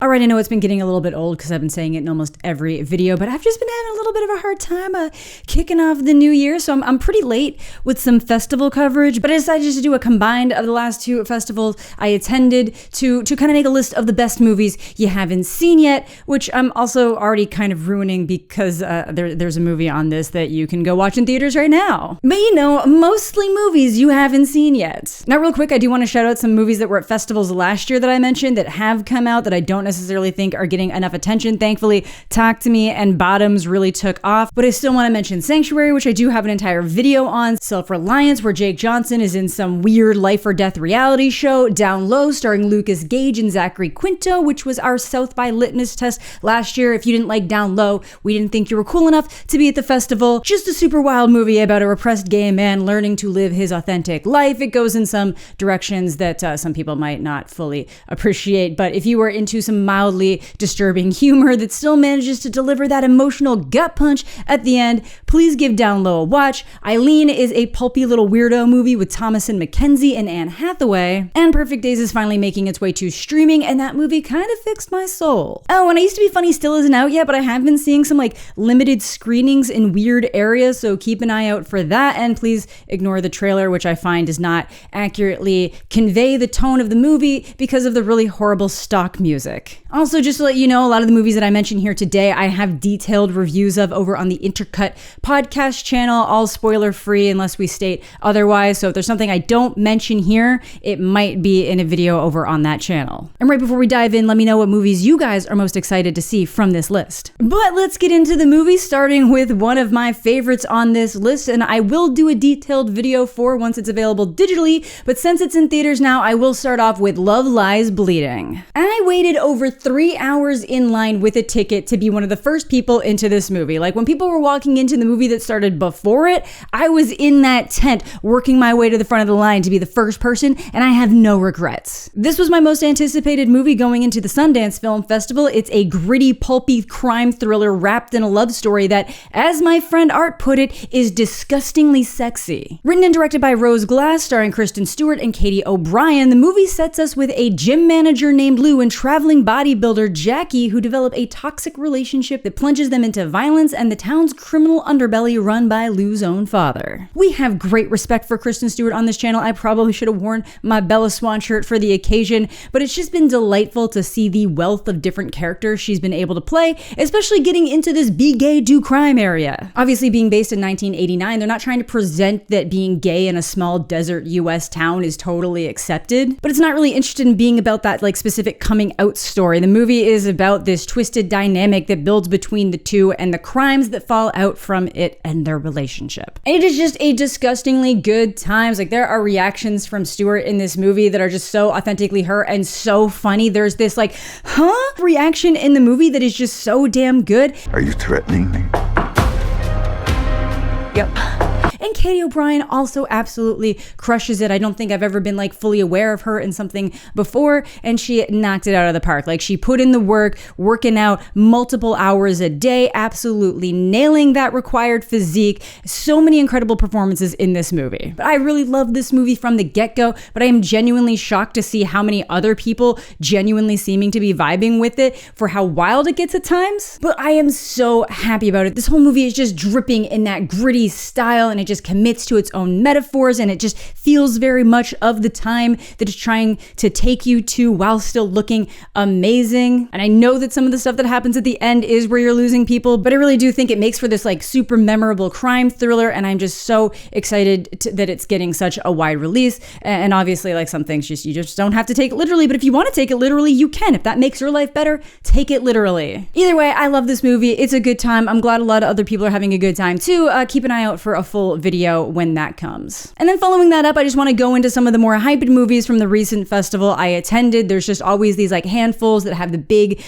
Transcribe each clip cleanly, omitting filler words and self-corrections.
All right, I know it's been getting a little bit old because I've been saying it in almost every video, but I've just been having a little bit of a hard time kicking off the new year, so I'm pretty late with some festival coverage, but I decided just to do a combined of the last two festivals I attended to kind of make a list of the best movies you haven't seen yet, which I'm also already kind of ruining because there's a movie on this that you can go watch in theaters right now. But you know, mostly movies you haven't seen yet. Now real quick, I do want to shout out some movies that were at festivals last year that I mentioned that have come out that I don't necessarily think are getting enough attention. Thankfully, Talk to Me and Bottoms really took off, but I still want to mention Sanctuary, which I do have an entire video on, Self-Reliance, where Jake Johnson is in some weird life or death reality show, Down Low, starring Lucas Gage and Zachary Quinto, which was our South by Litmus test last year. If you didn't like Down Low, we didn't think you were cool enough to be at the festival. Just a super wild movie about a repressed gay man learning to live his authentic life. It goes in some directions that some people might not fully appreciate, but if you were into some mildly disturbing humor that still manages to deliver that emotional gut punch at the end, please give Down Low a watch. Eileen is a pulpy little weirdo movie with Thomasin McKenzie and Anne Hathaway, and Perfect Days is finally making its way to streaming, and that movie kind of fixed my soul. Oh, and I Used to Be Funny still isn't out yet, but I have been seeing some limited screenings in weird areas, so keep an eye out for that, and please ignore the trailer, which I find does not accurately convey the tone of the movie because of the really horrible stock music. Also, just to let you know, a lot of the movies that I mentioned here today, I have detailed reviews of over on the Intercut podcast channel, all spoiler free unless we state otherwise. So if there's something I don't mention here, it might be in a video over on that channel. And right before we dive in, let me know what movies you guys are most excited to see from this list. But let's get into the movies, starting with one of my favorites on this list, and I will do a detailed video for once it's available digitally, but since it's in theaters now, I will start off with Love Lies Bleeding. I waited over 3 hours in line with a ticket to be one of the first people into this movie. Like when people were walking into the movie that started before it, I was in that tent working my way to the front of the line to be the first person, and I have no regrets. This was my most anticipated movie going into the Sundance Film Festival. It's a gritty, pulpy crime thriller wrapped in a love story that, as my friend Art put it, is disgustingly sexy. Written and directed by Rose Glass, starring Kristen Stewart and Katy O'Brien, the movie sets us with a gym manager named Lou and traveling bodybuilder Jackie, who develop a toxic relationship that plunges them into violence and the town's criminal underbelly run by Lou's own father. We have great respect for Kristen Stewart on this channel. I probably should have worn my Bella Swan shirt for the occasion, but it's just been delightful to see the wealth of different characters she's been able to play, especially getting into this be gay, do crime area. Obviously, being based in 1989, they're not trying to present that being gay in a small desert US town is totally accepted, but it's not really interested in being about that specific coming out story. The movie is about this twisted dynamic that builds between the two and the crimes that fall out from it and their relationship. And it is just a disgustingly good times. There are reactions from Stewart in this movie that are just so authentically her and so funny. There's this reaction in the movie that is just so damn good. Are you threatening me? Yep. And Katy O'Brien also absolutely crushes it. I don't think I've ever been fully aware of her in something before, and she knocked it out of the park. She put in the work, working out multiple hours a day, absolutely nailing that required physique. So many incredible performances in this movie. But I really love this movie from the get-go, but I am genuinely shocked to see how many other people genuinely seeming to be vibing with it for how wild it gets at times. But I am so happy about it. This whole movie is just dripping in that gritty style, and it just commits to its own metaphors, and it just feels very much of the time that it's trying to take you to while still looking amazing. And I know that some of the stuff that happens at the end is where you're losing people, but I really do think it makes for this super memorable crime thriller, and I'm just so excited that it's getting such a wide release. And obviously some things you just don't have to take it literally, but if you want to take it literally, you can. If that makes your life better, take it literally. Either way, I love this movie. It's a good time. I'm glad a lot of other people are having a good time too. Keep an eye out for a full video when that comes. And then following that up, I just want to go into some of the more hyped movies from the recent festival I attended. There's just always these handfuls that have the big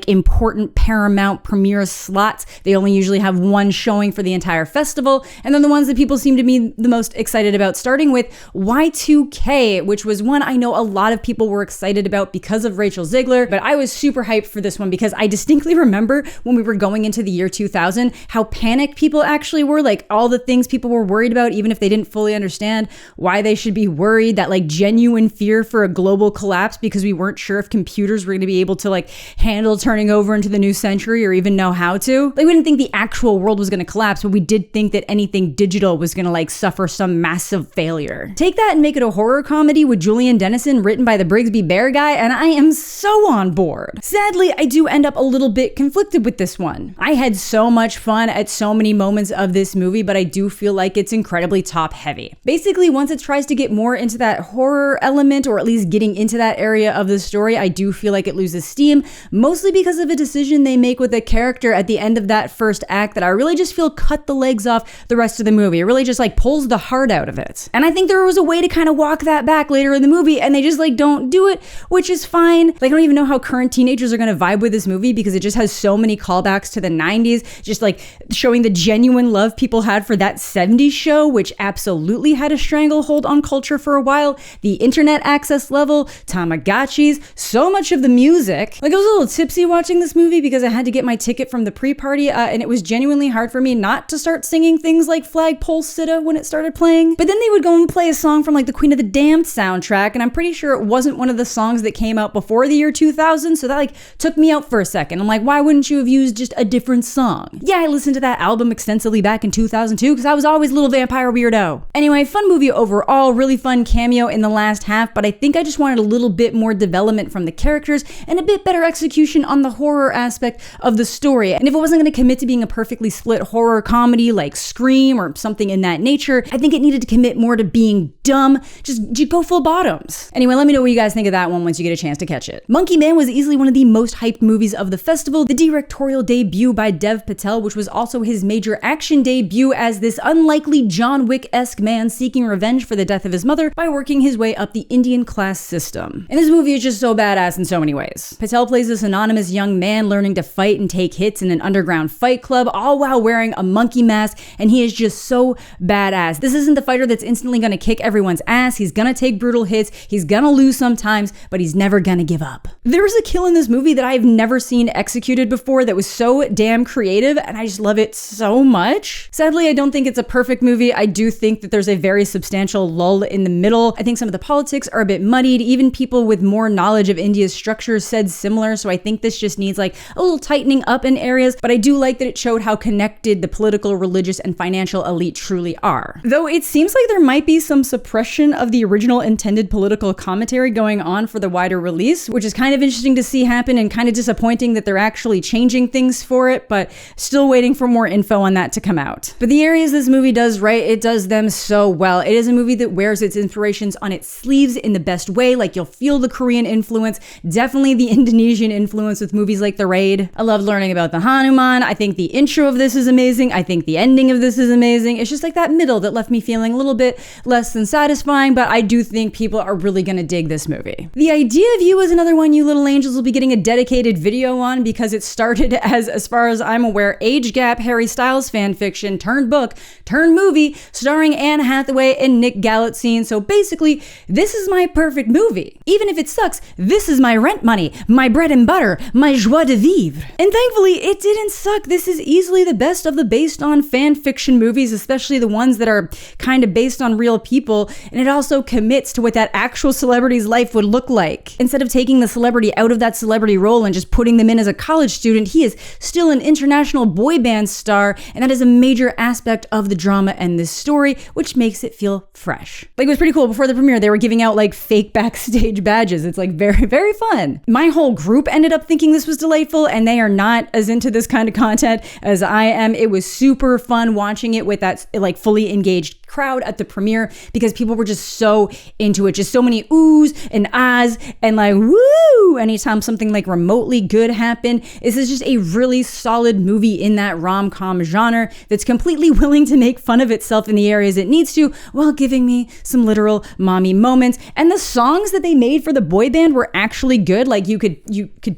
important Paramount premiere slots. They only usually have one showing for the entire festival, and then the ones that people seem to be the most excited about, starting with Y2K, which was one I know a lot of people were excited about because of Rachel Zegler, but I was super hyped for this one because I distinctly remember when we were going into the year 2000 how panicked people actually were, all the things people were were worried about, even if they didn't fully understand why they should be worried. That like genuine fear for a global collapse because we weren't sure if computers were going to be able to like handle turning over into the new century or even know how to. Like, we didn't think the actual world was going to collapse, but we did think that anything digital was going to like suffer some massive failure. Take that and make it a horror comedy with Julian Dennison written by the Brigsby Bear guy, and I am so on board. Sadly, I do end up a little bit conflicted with this one. I had so much fun at so many moments of this movie, but I do feel like it's incredibly top heavy. Basically, once it tries to get more into that horror element, or at least getting into that area of the story, I do feel like it loses steam, mostly because of a decision they make with a character at the end of that first act that I really just feel cut the legs off the rest of the movie. It really just like pulls the heart out of it. And I think there was a way to kind of walk that back later in the movie, and they just like don't do it, which is fine. Like, I don't even know how current teenagers are going to vibe with this movie because it just has so many callbacks to the 90s, just like showing the genuine love people had for that 70s show, which absolutely had a stranglehold on culture for a while. The internet access level, Tamagotchis, so much of the music. Like, I was a little tipsy watching this movie because I had to get my ticket from the pre-party, and it was genuinely hard for me not to start singing things like Flagpole Sitta when it started playing. But then they would go and play a song from like the Queen of the Damned soundtrack, and I'm pretty sure it wasn't one of the songs that came out before the year 2000, so that like took me out for a second. I'm like, why wouldn't you have used just a different song? Yeah, I listened to that album extensively back in 2002 because I was always a little vampire weirdo. Anyway, fun movie overall, really fun cameo in the last half, but I think I just wanted a little bit more development from the characters and a bit better execution on the horror aspect of the story. And if it wasn't going to commit to being a perfectly split horror comedy like Scream or something in that nature, I think it needed to commit more to being dumb. Just go full bottoms. Anyway, let me know what you guys think of that one once you get a chance to catch it. Monkey Man was easily one of the most hyped movies of the festival, the directorial debut by Dev Patel, which was also his major action debut as this unlikely John Wick-esque man seeking revenge for the death of his mother by working his way up the Indian class system. And this movie is just so badass in so many ways. Patel plays this anonymous young man learning to fight and take hits in an underground fight club, all while wearing a monkey mask, and he is just so badass. This isn't the fighter that's instantly gonna kick everyone's ass. He's gonna take brutal hits, he's gonna lose sometimes, but he's never gonna give up. There was a kill in this movie that I've never seen executed before that was so damn creative, and I just love it so much. Sadly, I don't think it's a perfect movie. I do think that there's a very substantial lull in the middle. I think some of the politics are a bit muddied. Even people with more knowledge of India's structures said similar, so I think this just needs like a little tightening up in areas, but I do like that it showed how connected the political, religious, and financial elite truly are. Though it seems like there might be some suppression of the original intended political commentary going on for the wider release, which is kind of interesting to see happen and kind of disappointing that they're actually changing things for it, but still waiting for more info on that to come out. But the areas this movie does right, it does them so well. It is a movie that wears its inspirations on its sleeves in the best way. Like, you'll feel the Korean influence, definitely the Indonesian influence with movies like The Raid. I love learning about the Hanuman. I think the intro of this is amazing. I think the ending of this is amazing. It's just like that middle that left me feeling a little bit less than satisfying, but I do think people are really gonna dig this movie. The Idea of You is another one you little angels will be getting a dedicated video on because it started as far as I'm aware, age gap Harry Styles fan fiction turned book turned movie starring Anne Hathaway and Nick Galitzine. So basically, this is my perfect movie. Even if it sucks, this is my rent money, my bread and butter, my joie de vivre. And thankfully, it didn't suck. This is easily the best of the based on fan fiction movies, especially the ones that are kind of based on real people. And it also commits to what that actual celebrity's life would look like. Instead of taking the celebrity out of that celebrity role and just putting them in as a college student, he is still an international boy band star, and that is a major aspect of the drama and this story, which makes it feel fresh. Like, it was pretty cool. Before the premiere, they were giving out like fake backstage badges. It's like very, very fun. My whole group ended up thinking this was delightful, and they are not as into this kind of content as I am. It was super fun watching it with that like fully engaged crowd at the premiere because people were just so into it. Just so many oohs and ahs and like woo anytime something like remotely good happened. This is just a really solid movie in that rom-com genre that's completely willing to make fun of itself in the areas it needs to while giving me some literal mommy moments. And the songs that they made for the boy band were actually good. Like, you could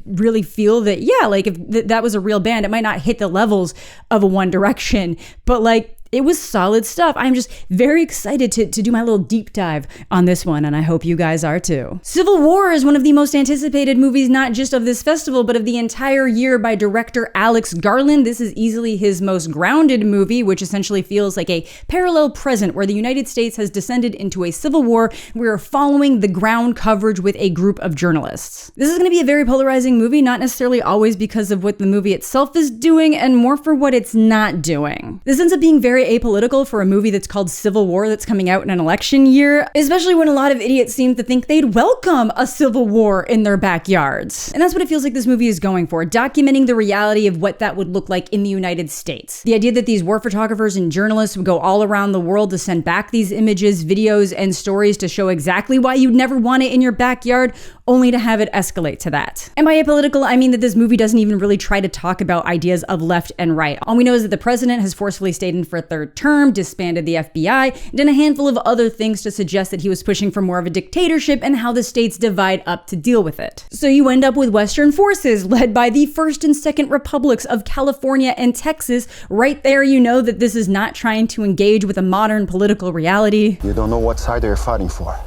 really feel that, yeah, like if that was a real band, it might not hit the levels of a One Direction, but like It was solid stuff. I'm just very excited to do my little deep dive on this one, and I hope you guys are too. Civil War is one of the most anticipated movies, not just of this festival, but of the entire year, by director Alex Garland. This is easily his most grounded movie, which essentially feels like a parallel present where the United States has descended into a civil war. We are following the ground coverage with a group of journalists. This is going to be a very polarizing movie, not necessarily always because of what the movie itself is doing, and more for what it's not doing. This ends up being very apolitical for a movie that's called Civil War that's coming out in an election year, especially when a lot of idiots seem to think they'd welcome a civil war in their backyards. And that's what it feels like this movie is going for, documenting the reality of what that would look like in the United States. The idea that these war photographers and journalists would go all around the world to send back these images, videos, and stories to show exactly why you'd never want it in your backyard, only to have it escalate to that. And by apolitical, I mean that this movie doesn't even really try to talk about ideas of left and right. All we know is that the president has forcefully stayed in for a third term, disbanded the FBI, and done a handful of other things to suggest that he was pushing for more of a dictatorship and how the states divide up to deal with it. So you end up with Western forces led by the first and second republics of California and Texas. Right there, you know that this is not trying to engage with a modern political reality. You don't know what side they're fighting for.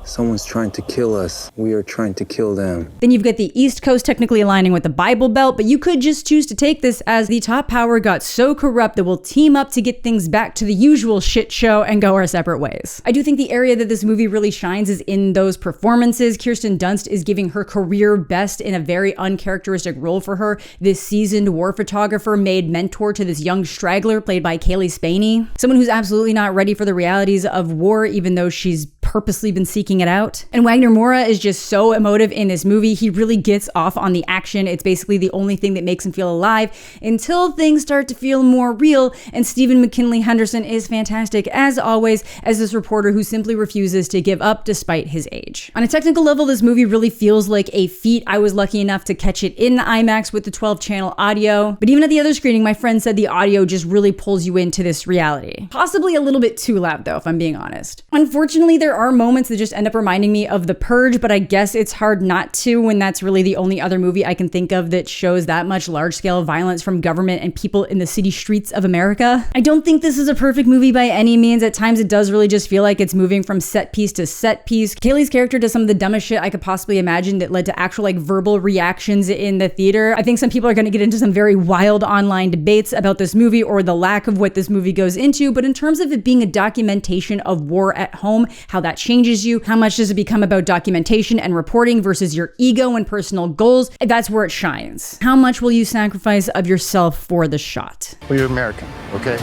Someone's trying to kill us. We are trying to kill them. Then you've got the East Coast technically aligning with the Bible Belt, but you could just choose to take this as the top power got so corrupt that we'll team up to get things back to the usual shit show and go our separate ways. I do think the area that this movie really shines is in those performances. Kirsten Dunst is giving her career best in a very uncharacteristic role for her. This seasoned war photographer made mentor to this young straggler played by Kaylee Spaney. Someone who's absolutely not ready for the realities of war, even though she's purposely been seeking it out. And Wagner Moura is just so emotive in this movie. He really gets off on the action. It's basically the only thing that makes him feel alive until things start to feel more real. And Stephen McKinley Henderson is fantastic, as always, as this reporter who simply refuses to give up despite his age. On a technical level, this movie really feels like a feat. I was lucky enough to catch it in IMAX with the 12-channel audio. But even at the other screening, my friend said the audio just really pulls you into this reality. Possibly a little bit too loud, though, if I'm being honest. Unfortunately, there are moments that just end up reminding me of The Purge, but I guess it's hard not to when that's really the only other movie I can think of that shows that much large-scale violence from government and people in the city streets of America. I don't think this is a perfect movie by any means. At times it does really just feel like it's moving from set piece to set piece. Kaylee's character does some of the dumbest shit I could possibly imagine that led to actual verbal reactions in the theater. I think some people are going to get into some very wild online debates about this movie or the lack of what this movie goes into, but in terms of it being a documentation of war at home, how that changes you, how much does it become about documentation and reporting versus your ego and personal goals, that's where it shines. How much will you sacrifice of yourself for the shot? Well, you're American, okay?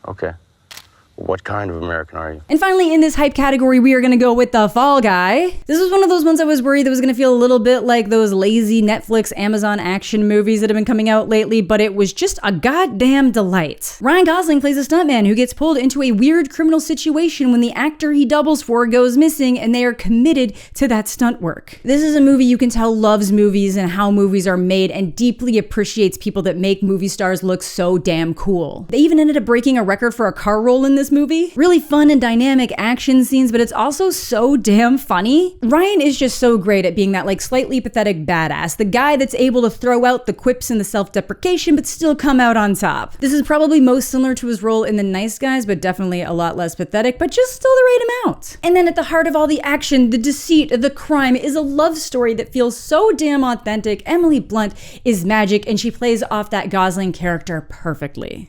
Okay. What kind of American are you? And finally, in this hype category, we are going to go with The Fall Guy. This was one of those ones I was worried that was going to feel a little bit like those lazy Netflix, Amazon action movies that have been coming out lately, but it was just a goddamn delight. Ryan Gosling plays a stuntman who gets pulled into a weird criminal situation when the actor he doubles for goes missing, and they are committed to that stunt work. This is a movie you can tell loves movies and how movies are made and deeply appreciates people that make movie stars look so damn cool. They even ended up breaking a record for a car roll in this movie. Really fun and dynamic action scenes, but it's also so damn funny. Ryan is just so great at being that slightly pathetic badass, the guy that's able to throw out the quips and the self-deprecation but still come out on top. This is probably most similar to his role in The Nice Guys, but definitely a lot less pathetic, but just still the right amount. And then at the heart of all the action, the deceit, the crime is a love story that feels so damn authentic. Emily Blunt is magic, and she plays off that Gosling character perfectly.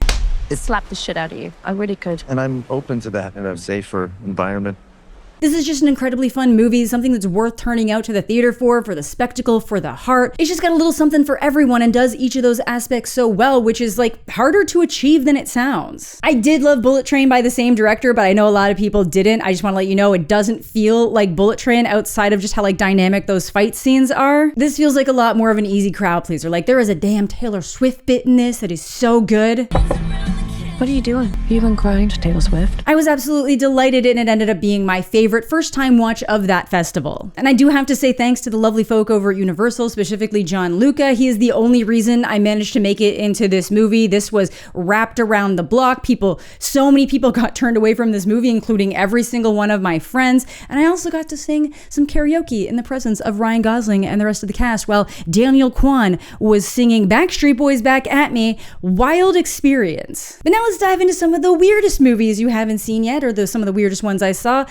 Slap the shit out of you. I really could. And I'm open to that in a safer environment. This is just an incredibly fun movie, something that's worth turning out to the theater for the spectacle, for the heart. It's just got a little something for everyone and does each of those aspects so well, which is harder to achieve than it sounds. I did love Bullet Train by the same director, but I know a lot of people didn't. I just want to let you know it doesn't feel like Bullet Train outside of just how dynamic those fight scenes are. This feels like a lot more of an easy crowd pleaser. There is a damn Taylor Swift bit in this that is so good. What are you doing? Have you been crying to Taylor Swift? I was absolutely delighted, and it ended up being my favorite first-time watch of that festival. And I do have to say thanks to the lovely folk over at Universal, specifically John Luca. He is the only reason I managed to make it into this movie. This was wrapped around the block. So many people got turned away from this movie, including every single one of my friends. And I also got to sing some karaoke in the presence of Ryan Gosling and the rest of the cast while Daniel Kwan was singing Backstreet Boys Back at Me. Wild experience. But now let's let's dive into some of the weirdest movies you haven't seen yet, or some of the weirdest ones I saw.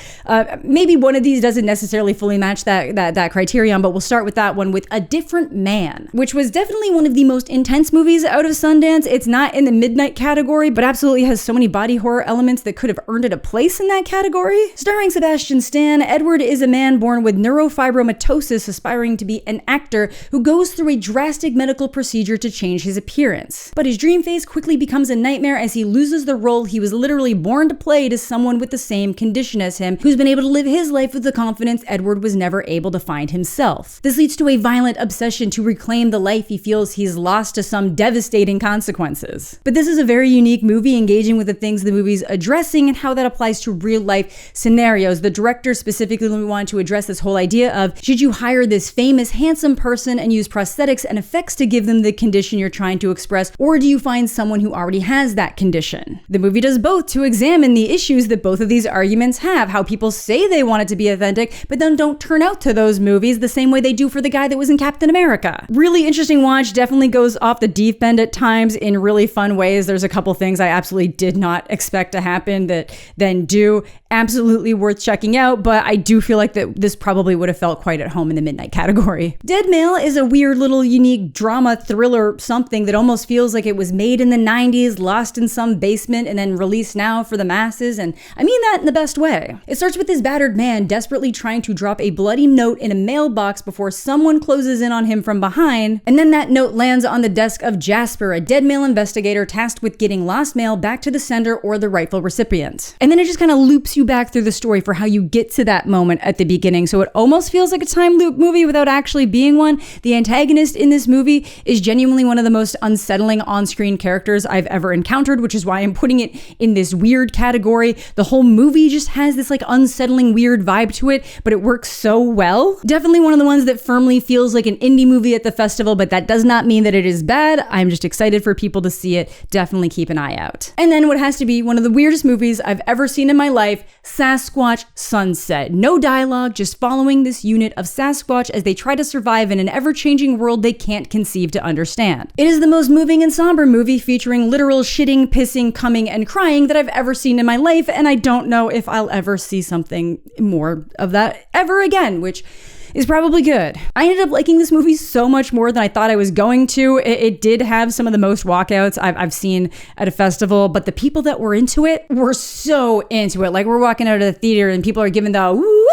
Maybe one of these doesn't necessarily fully match that criterion, but we'll start with that one, with A Different Man, which was definitely one of the most intense movies out of Sundance. It's not in the midnight category, but absolutely has so many body horror elements that could have earned it a place in that category. Starring Sebastian Stan, Edward is a man born with neurofibromatosis, aspiring to be an actor who goes through a drastic medical procedure to change his appearance. But his dream face quickly becomes a nightmare as he loses the role he was literally born to play to someone with the same condition as him, who's been able to live his life with the confidence Edward was never able to find himself. This leads to a violent obsession to reclaim the life he feels he's lost to some devastating consequences. But this is a very unique movie, engaging with the things the movie's addressing and how that applies to real life scenarios. The director specifically wanted to address this whole idea of, should you hire this famous, handsome person and use prosthetics and effects to give them the condition you're trying to express, or do you find someone who already has that condition? The movie does both to examine the issues that both of these arguments have, how people say they want it to be authentic, but then don't turn out to those movies the same way they do for the guy that was in Captain America. Really interesting watch, definitely goes off the deep end at times in really fun ways. There's a couple things I absolutely did not expect to happen that then do. Absolutely worth checking out, but I do feel like that this probably would have felt quite at home in the midnight category. Dead Male is a weird little unique drama thriller something that almost feels like it was made in the 90s, lost in some basement, and then released now for the masses, and I mean that in the best way. It starts with this battered man desperately trying to drop a bloody note in a mailbox before someone closes in on him from behind, and then that note lands on the desk of Jasper, a dead male investigator tasked with getting lost mail back to the sender or the rightful recipient. And then it just kind of loops you back through the story for how you get to that moment at the beginning, so it almost feels like a time loop movie without actually being one. The antagonist in this movie is genuinely one of the most unsettling on-screen characters I've ever encountered, which is why I'm putting it in this weird category. The whole movie just has this like unsettling weird vibe to it, but it works so well. Definitely one of the ones that firmly feels like an indie movie at the festival, but that does not mean that it is bad. I'm just excited for people to see it. Definitely keep an eye out. And then what has to be one of the weirdest movies I've ever seen in my life, Sasquatch Sunset. No dialogue, just following this unit of Sasquatch as they try to survive in an ever-changing world they can't conceive to understand. It is the most moving and somber movie featuring literal shitting, pissing, coming, and crying that I've ever seen in my life, and I don't know if I'll ever see something more of that ever again, which is probably good. I ended up liking this movie so much more than I thought I was going to. It did have some of the most walkouts I've seen at a festival, but the people that were into it were so into it. Like, we're walking out of the theater and people are giving the woo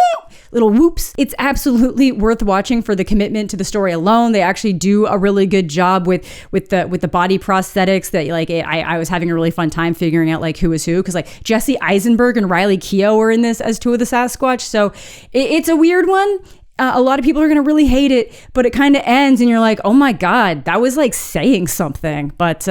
little whoops. It's absolutely worth watching for the commitment to the story alone. They actually do a really good job with the body prosthetics that I was having a really fun time figuring out like who is who, because like Jesse Eisenberg and Riley Keough were in this as two of the Sasquatch. So it's a weird one. A lot of people are going to really hate it, but it kind of ends and you're like, oh my God, that was like saying something. But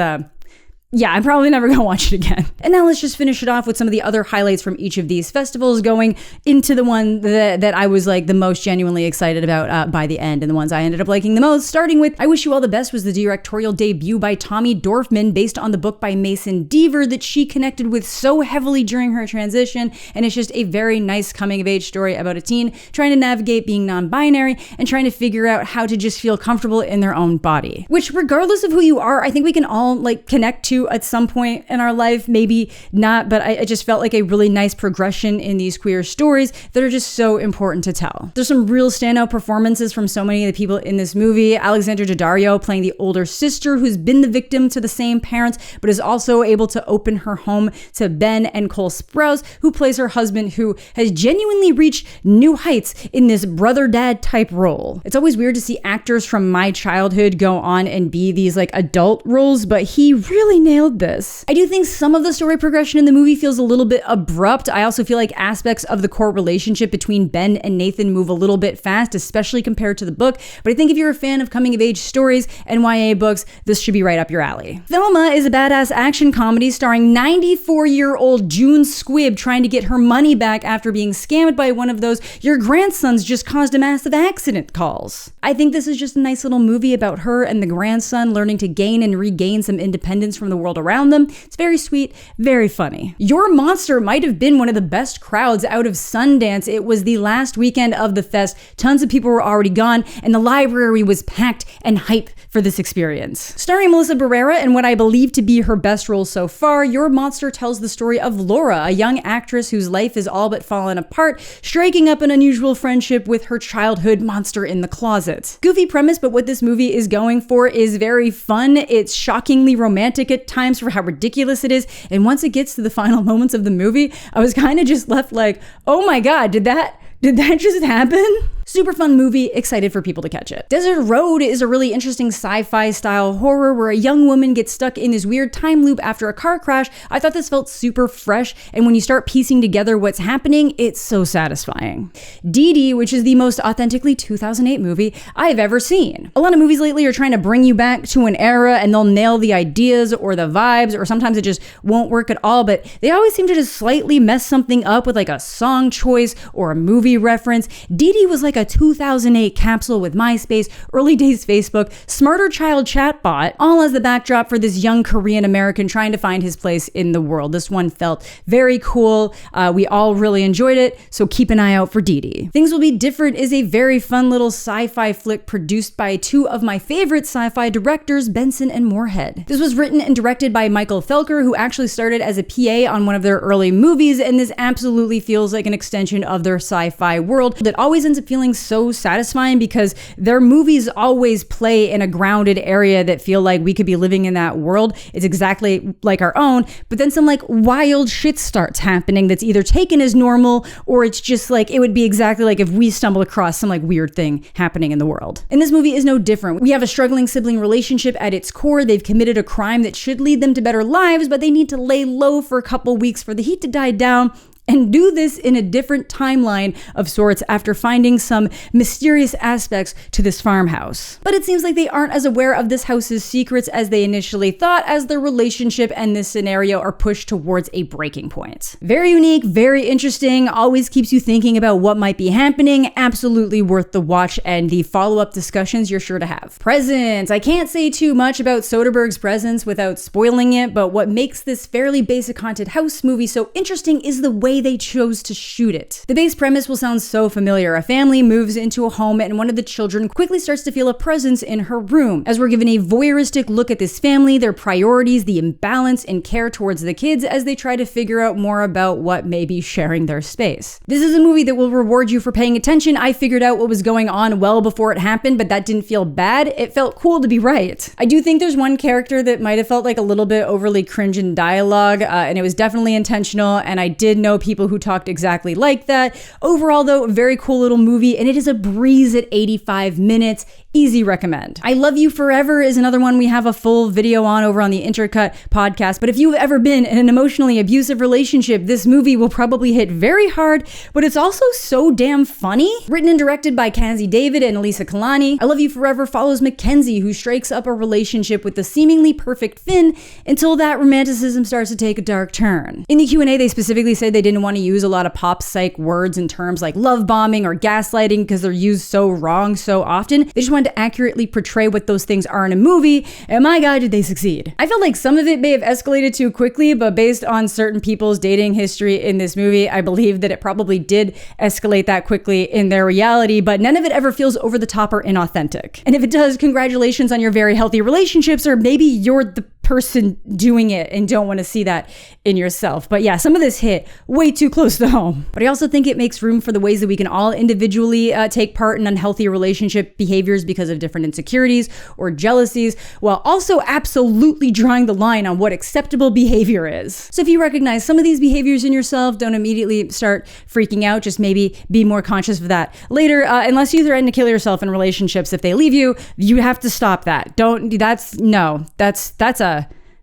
yeah, I'm probably never going to watch it again. And now let's just finish it off with some of the other highlights from each of these festivals, going into the one that I was like the most genuinely excited about by the end, and the ones I ended up liking the most. Starting with I Wish You All the Best was the directorial debut by Tommy Dorfman based on the book by Mason Deaver that she connected with so heavily during her transition, and it's just a very nice coming of age story about a teen trying to navigate being non-binary and trying to figure out how to just feel comfortable in their own body, which regardless of who you are, I think we can all like connect to at some point in our life, maybe not, but I just felt like a really nice progression in these queer stories that are just so important to tell. There's some real standout performances from so many of the people in this movie. Alexandra Daddario playing the older sister who's been the victim to the same parents, but is also able to open her home to Ben, and Cole Sprouse, who plays her husband, who has genuinely reached new heights in this brother-dad type role. It's always weird to see actors from my childhood go on and be these like adult roles, but he really nailed this. I do think some of the story progression in the movie feels a little bit abrupt. I also feel like aspects of the core relationship between Ben and Nathan move a little bit fast, especially compared to the book. But I think if you're a fan of coming of age stories and YA books, this should be right up your alley. Thelma is a badass action comedy starring 94-year-old June Squibb trying to get her money back after being scammed by one of those "your grandson's just caused a massive accident" calls. I think this is just a nice little movie about her and the grandson learning to gain and regain some independence from the the world around them. It's very sweet, very funny. Your Monster might have been one of the best crowds out of Sundance. It was the last weekend of the fest. Tons of people were already gone, and the library was packed and hype for this experience. Starring Melissa Barrera in what I believe to be her best role so far, Your Monster tells the story of Laura, a young actress whose life is all but fallen apart, striking up an unusual friendship with her childhood monster in the closet. Goofy premise, but what this movie is going for is very fun. It's shockingly romantic at times for how ridiculous it is, and once it gets to the final moments of the movie, I was kind of just left like, oh my god, did that just happen? Super fun movie, excited for people to catch it. Desert Road is a really interesting sci-fi style horror where a young woman gets stuck in this weird time loop after a car crash. I thought this felt super fresh, and when you start piecing together what's happening, it's so satisfying. DiDi, which is the most authentically 2008 movie I've ever seen. A lot of movies lately are trying to bring you back to an era and they'll nail the ideas or the vibes, or sometimes it just won't work at all, but they always seem to just slightly mess something up with like a song choice or a movie reference. DiDi was like a 2008 capsule with MySpace, early days Facebook, smarter child chatbot, all as the backdrop for this young Korean American trying to find his place in the world. This one felt very cool. We all really enjoyed it, so keep an eye out for DiDi. Things Will Be Different is a very fun little sci-fi flick produced by two of my favorite sci-fi directors, Benson and Moorhead. This was written and directed by Michael Felker, who actually started as a PA on one of their early movies, and this absolutely feels like an extension of their sci-fi world that always ends up feeling so satisfying because their movies always play in a grounded area that feel like we could be living in that world. It's exactly like our own, but then some like wild shit starts happening that's either taken as normal or it's just like it would be exactly like if we stumbled across some like weird thing happening in the world. And this movie is no different. We have a struggling sibling relationship at its core. They've committed a crime that should lead them to better lives, but they need to lay low for a couple weeks for the heat to die down and do this in a different timeline of sorts after finding some mysterious aspects to this farmhouse. But it seems like they aren't as aware of this house's secrets as they initially thought, as their relationship and this scenario are pushed towards a breaking point. Very unique, very interesting, always keeps you thinking about what might be happening, absolutely worth the watch and the follow-up discussions you're sure to have. Presents. I can't say too much about Soderbergh's Presents without spoiling it, but what makes this fairly basic haunted house movie so interesting is the way they chose to shoot it. The base premise will sound so familiar. A family moves into a home and one of the children quickly starts to feel a presence in her room. As we're given a voyeuristic look at this family, their priorities, the imbalance in care towards the kids as they try to figure out more about what may be sharing their space. This is a movie that will reward you for paying attention. I figured out what was going on well before it happened, but that didn't feel bad. It felt cool to be right. I do think there's one character that might have felt like a little bit overly cringe in dialogue, and it was definitely intentional, and I did know people who talked exactly like that. Overall though, a very cool little movie, and it is a breeze at 85 minutes. Easy recommend. I Love You Forever is another one we have a full video on over on the Intercut podcast, but if you've ever been in an emotionally abusive relationship, this movie will probably hit very hard, but it's also so damn funny. Written and directed by Kazi David and Elisa Kalani, I Love You Forever follows Mackenzie, who strikes up a relationship with the seemingly perfect Finn until that romanticism starts to take a dark turn. In the Q&A, they specifically said they didn't want to use a lot of pop psych words and terms like love bombing or gaslighting because they're used so wrong so often. They just wanted to accurately portray what those things are in a movie, and my god, did they succeed. I felt like some of it may have escalated too quickly, but based on certain people's dating history in this movie, I believe that it probably did escalate that quickly in their reality, but none of it ever feels over the top or inauthentic. And if it does, congratulations on your very healthy relationships, or maybe you're the person doing it and don't want to see that in yourself. But yeah, some of this hit way too close to home. But I also think it makes room for the ways that we can all individually take part in unhealthy relationship behaviors because of different insecurities or jealousies, while also absolutely drawing the line on what acceptable behavior is. So if you recognize some of these behaviors in yourself, don't immediately start freaking out. Just maybe be more conscious of that later. Unless you threaten to kill yourself in relationships, if they leave you, you have to stop that.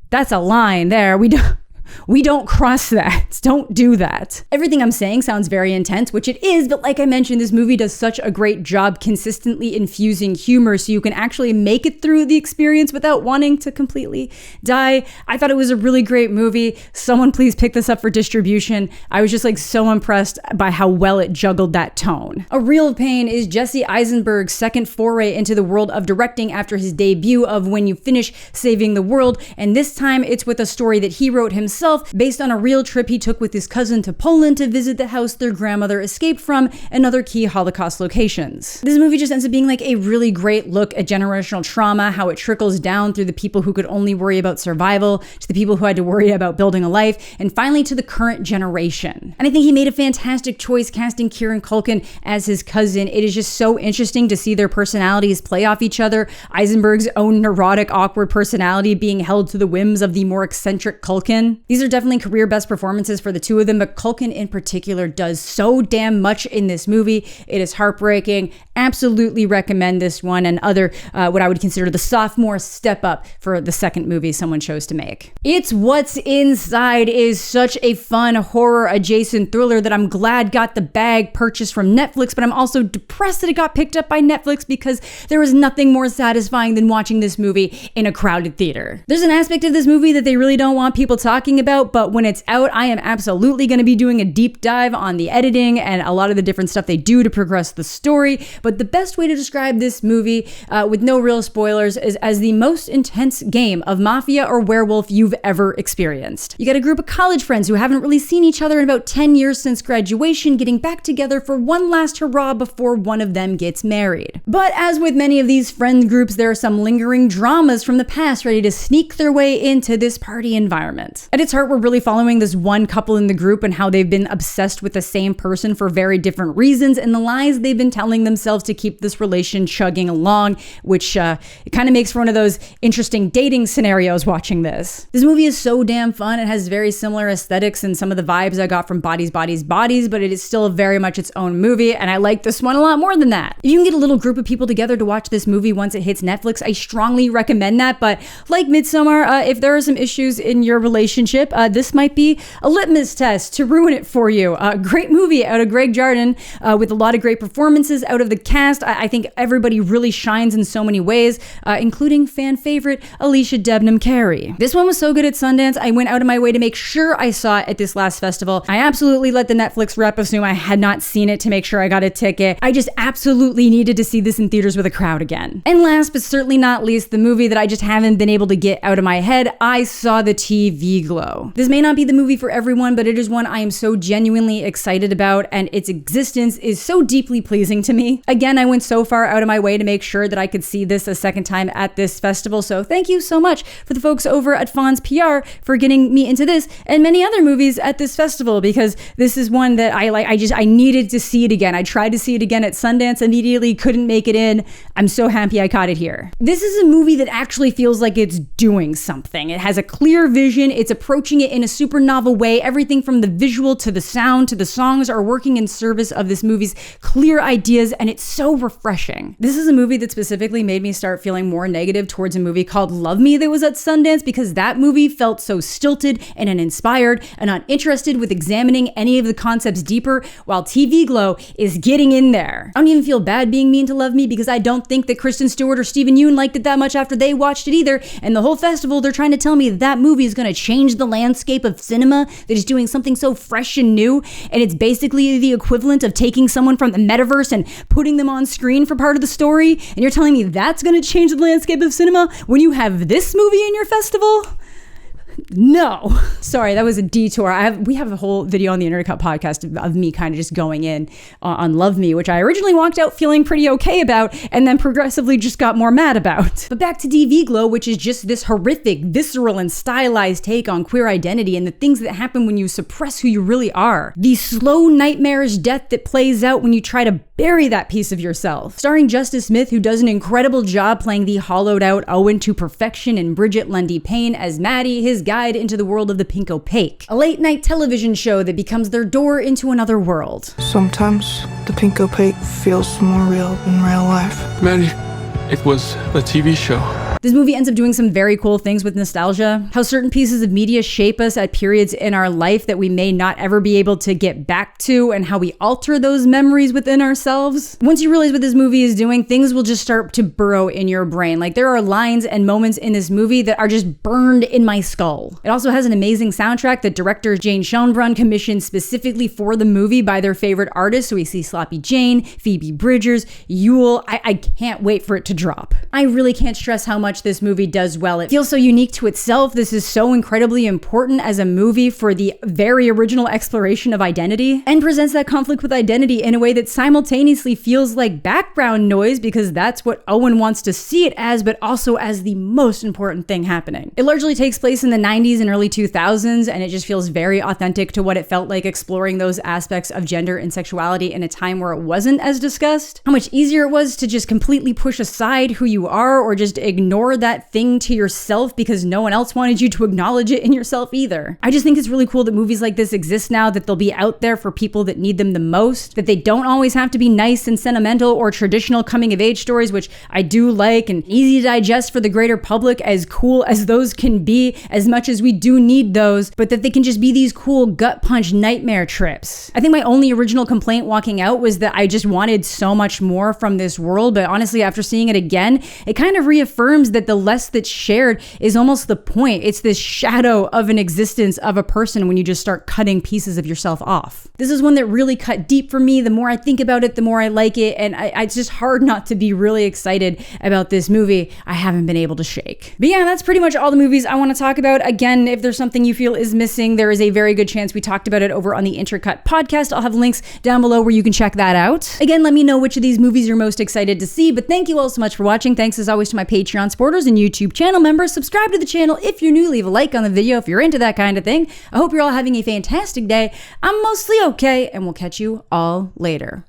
That's a line there. We don't cross that. Don't do that. Everything I'm saying sounds very intense, which it is, but like I mentioned, this movie does such a great job consistently infusing humor so you can actually make it through the experience without wanting to completely die. I thought it was a really great movie. Someone please pick this up for distribution. I was just like so impressed by how well it juggled that tone. A Real Pain is Jesse Eisenberg's second foray into the world of directing after his debut of When You Finish Saving the World, and this time it's with a story that he wrote himself based on a real trip he took with his cousin to Poland to visit the house their grandmother escaped from and other key Holocaust locations. This movie just ends up being like a really great look at generational trauma, how it trickles down through the people who could only worry about survival, to the people who had to worry about building a life, and finally to the current generation. And I think he made a fantastic choice casting Kieran Culkin as his cousin. It is just so interesting to see their personalities play off each other. Eisenberg's own neurotic, awkward personality being held to the whims of the more eccentric Culkin. These are definitely career best performances for the two of them, but Culkin in particular does so damn much in this movie. It is heartbreaking. Absolutely recommend this one and other, what I would consider the sophomore step up for the second movie someone chose to make. It's What's Inside is such a fun horror adjacent thriller that I'm glad got the bag purchased from Netflix, but I'm also depressed that it got picked up by Netflix because there is nothing more satisfying than watching this movie in a crowded theater. There's an aspect of this movie that they really don't want people talking about, but when it's out, I am absolutely going to be doing a deep dive on the editing and a lot of the different stuff they do to progress the story. But the best way to describe this movie, with no real spoilers, is as the most intense game of mafia or werewolf you've ever experienced. You got a group of college friends who haven't really seen each other in about 10 years since graduation getting back together for one last hurrah before one of them gets married. But as with many of these friend groups, there are some lingering dramas from the past ready to sneak their way into this party environment. At its heart, we're really following this one couple in the group and how they've been obsessed with the same person for very different reasons and the lies they've been telling themselves to keep this relation chugging along, which it kind of makes for one of those interesting dating scenarios watching this. This movie is so damn fun. It has very similar aesthetics and some of the vibes I got from Bodies, but it is still very much its own movie, and I like this one a lot more than that. If you can get a little group of people together to watch this movie once it hits Netflix, I strongly recommend that, but like Midsommar, if there are some issues in your relationship, this might be a litmus test to ruin it for you. Great movie out of Greg Jaeden, with a lot of great performances out of the cast. I think everybody really shines in so many ways, including fan favorite Alicia debnam-carey. This one was so good at Sundance, I went out of my way to make sure I saw it at this last festival. I absolutely let the Netflix rep assume I had not seen it to make sure I got a ticket. I just absolutely needed to see this in theaters with a crowd again. And last but certainly not least, the movie that I just haven't been able to get out of my head, I Saw the TV Glow. This may not be the movie for everyone, but it is one I am so genuinely excited about, and its existence is so deeply pleasing to me. Again, I went so far out of my way to make sure that I could see this a second time at this festival, so thank you so much for the folks over at Fonz PR for getting me into this and many other movies at this festival, because this is one that I needed to see it again. I tried to see it again at Sundance, immediately couldn't make it in. I'm so happy I caught it here. This is a movie that actually feels like it's doing something. It has a clear vision. It's approaching it in a super novel way. Everything from the visual to the sound to the songs are working in service of this movie's clear ideas, and it's so refreshing. This is a movie that specifically made me start feeling more negative towards a movie called Love Me that was at Sundance, because that movie felt so stilted and uninspired and not interested with examining any of the concepts deeper, while TV Glow is getting in there. I don't even feel bad being mean to Love Me, because I don't think that Kristen Stewart or Stephen Yeun liked it that much after they watched it either, and the whole festival they're trying to tell me that movie is going to change the landscape of cinema, that is doing something so fresh and new, and it's basically the equivalent of taking someone from the metaverse and putting them on screen for part of the story, and you're telling me that's going to change the landscape of cinema when you have this movie in your festival? No. Sorry, that was a detour. We have a whole video on the Intercut podcast of me kind of just going in on Love Me, which I originally walked out feeling pretty okay about and then progressively just got more mad about. But back to TV Glow, which is just this horrific, visceral, and stylized take on queer identity and the things that happen when you suppress who you really are. The slow, nightmarish death that plays out when you try to bury that piece of yourself. Starring Justice Smith, who does an incredible job playing the hollowed out Owen to perfection, and Brigette lundy-pain as Maddie, his guide into the world of the pink opaque. A late night television show that becomes their door into another world. Sometimes the pink opaque feels more real than real life. Maddie, it was the TV show. This movie ends up doing some very cool things with nostalgia, how certain pieces of media shape us at periods in our life that we may not ever be able to get back to, and how we alter those memories within ourselves. Once you realize what this movie is doing, things will just start to burrow in your brain. Like, there are lines and moments in this movie that are just burned in my skull. It also has an amazing soundtrack that director Schoenbrun commissioned specifically for the movie by their favorite artists. So we see Sloppy Jane, Phoebe Bridgers, Yule. I can't wait for it to drop. I really can't stress how much this movie does well. It feels so unique to itself. This is so incredibly important as a movie for the very original exploration of identity, and presents that conflict with identity in a way that simultaneously feels like background noise, because that's what Owen wants to see it as, but also as the most important thing happening. It largely takes place in the 90s and early 2000s, and it just feels very authentic to what it felt like exploring those aspects of gender and sexuality in a time where it wasn't as discussed. How much easier it was to just completely push aside who you are, or just ignore that thing to yourself because no one else wanted you to acknowledge it in yourself either. I just think it's really cool that movies like this exist now, that they'll be out there for people that need them the most, that they don't always have to be nice and sentimental or traditional coming of age stories, which I do like, and easy to digest for the greater public, as cool as those can be, as much as we do need those, but that they can just be these cool gut punch nightmare trips. I think my only original complaint walking out was that I just wanted so much more from this world, but honestly, after seeing it again, it kind of reaffirms that the less that's shared is almost the point. It's this shadow of an existence of a person when you just start cutting pieces of yourself off. This is one that really cut deep for me. The more I think about it, the more I like it, and it's just hard not to be really excited about this movie I haven't been able to shake. But yeah, that's pretty much all the movies I want to talk about. Again, if there's something you feel is missing, there is a very good chance we talked about it over on the Intercut podcast. I'll have links down below where you can check that out. Again, let me know which of these movies you're most excited to see, but thank you all so much for watching. Thanks as always to my Patreon supporters and YouTube channel members. Subscribe to the channel if you're new, leave a like on the video if you're into that kind of thing. I hope you're all having a fantastic day. I'm mostly okay, and we'll catch you all later.